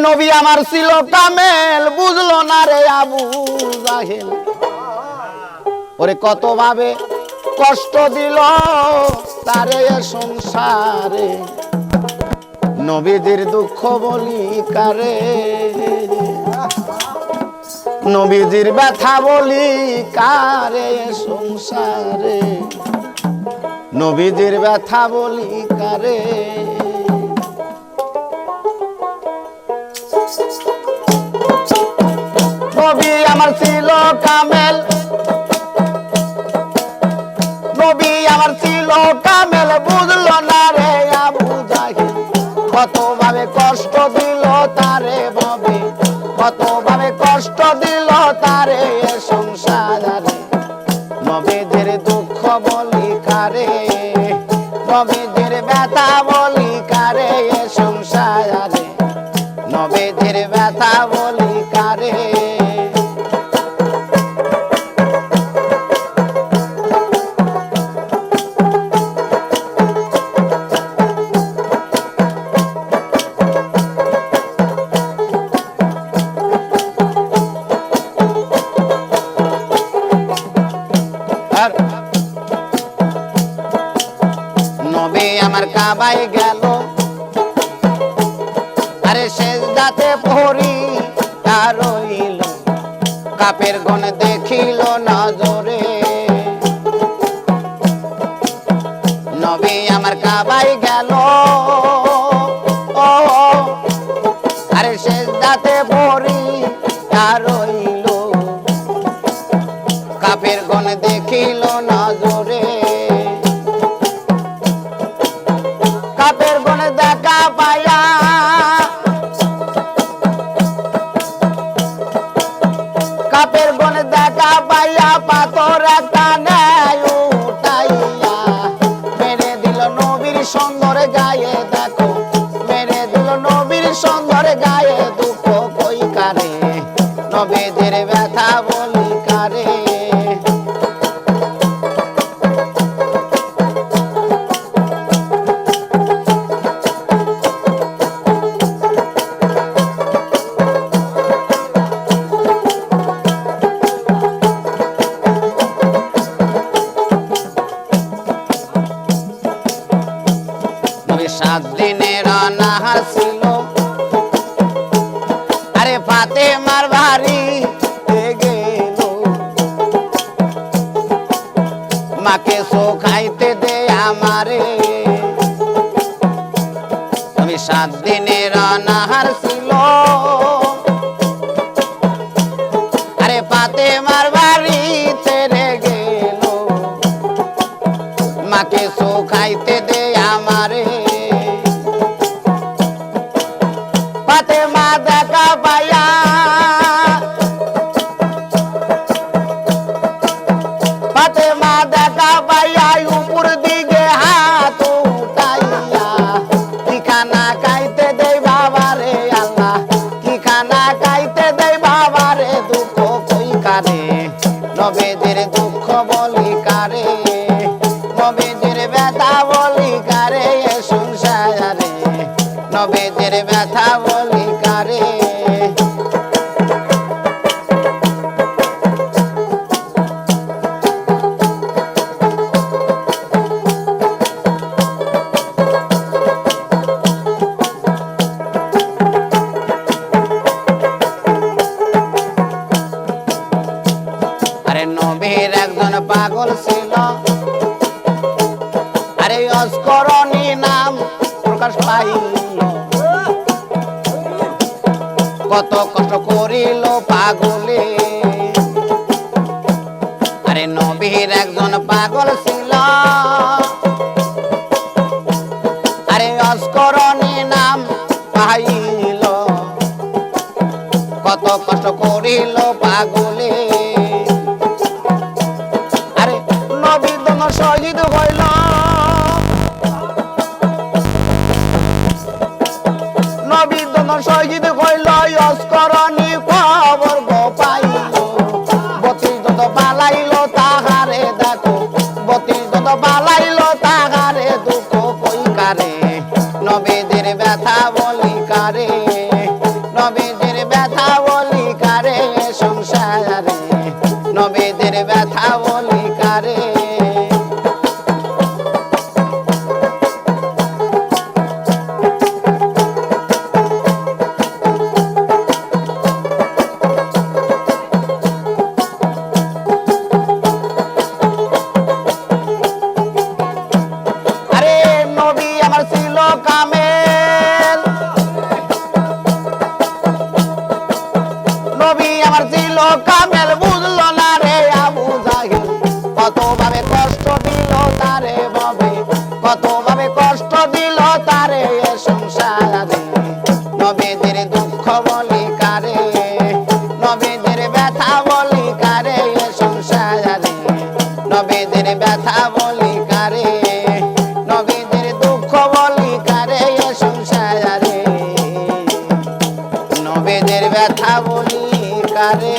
নবী আমার ছিল কামেল, বুঝলো না রে আবু জাহেল। ওরে কত ভাবে কষ্ট দিল তারে সংসারে, নবীদের দুঃখ বলি কারে, নবীদের ব্যথা বলি কারে সংসারে, নবীদের ব্যথা বলি কারে। নবী আমার ছিল কামেল, নবী আমার ছিল কামেল, বুঝলো না রে আবু জাহেল। কত ভাবে কষ্ট দিল তারে ভাবে, কত ভাবে কষ্ট দিল তারে সংসারে, নবীদের দুঃখ বলি কারে, নবীদের ব্যথা বলি কারে সংসারে, নবীদের ব্যথা বলি কারে। নবী আমার কাবায় গেল, আরে সেজদাতে পড়ি আর রইল, কাপের গণ দেখিল নজরে। নবী আমার কাবায় গেল, ও আরে সেজদাতে পড়ি আর রইল, কাপের গণ দেখিল নজরে। কাপের গনে দেখা পায়া, কাপের গনে দেখা পাইয়া পাথর একটা নেয় উঠাইয়া, মেরে দিল নবীর সুন্দর গায়ে, দেখো মেরে দিল নবীর সুন্দর গায়ে, দুঃখ কই কারে, নবীদের ব্যথা বলি কারে। সাত দিনের অনাহার ছিল, আরে ফাতেমার বাড়ি গেল, মাকে খাইতে দে আমারে। আমি 7 দিনের অনাহার ছিল, আরে ফাতেমার বাড়ি ছেড়ে গেল, মাকে খাইতে দে আমারে। ফাতেমা দেখা পায়া, ফাতেমা দেখা পাইয়া উপর দিকে হাত উঠাইয়া, কি খানা খাইতে দেই বাবারে আল্লাহ, কি খানা খাইতে দেই বাবারে, দুঃখ কই কারে, নবীদের দুঃখ বলি কারে, নবীদের ব্যথা বলি কারে সংসারে, নবীদের ব্যথা বলি কারে। আরে নবীর একজন পাগল ছিল, আরে অস্করণী নাম প্রকাশ পাইল, কত কষ্ট করিল পাগলে। আরে নবীর একজন পাগল ছিল, আরে অস্করণী নাম পাইল, কত কষ্ট করিল পাগলে। আরে নবী দম শহীদ হইল, নবী দম শহীদ হইল, অস্করণী খবর গো পাইল, 32 যত পালাইল তাহারে, দেখো 32 যত পালাইল তাহারে, দুঃখ কই কারে, নবীদের ব্যথা বলি কারে, আমার ছিল কামেল বুঝলো না রে আবু জাহেল কতভাবে কষ্ট দিল তারে বাবে কতভাবে কষ্ট দিল তারে এ সংসারে নবীদের দুঃখ বলি কারে নবীদের ব্যথা বলি কারে এ সংসারে নবীদের ব্যথা বলি কারে নবীদের দুঃখ বলি কারে এ সংসারে নবীদের ব্যথা বলি কারে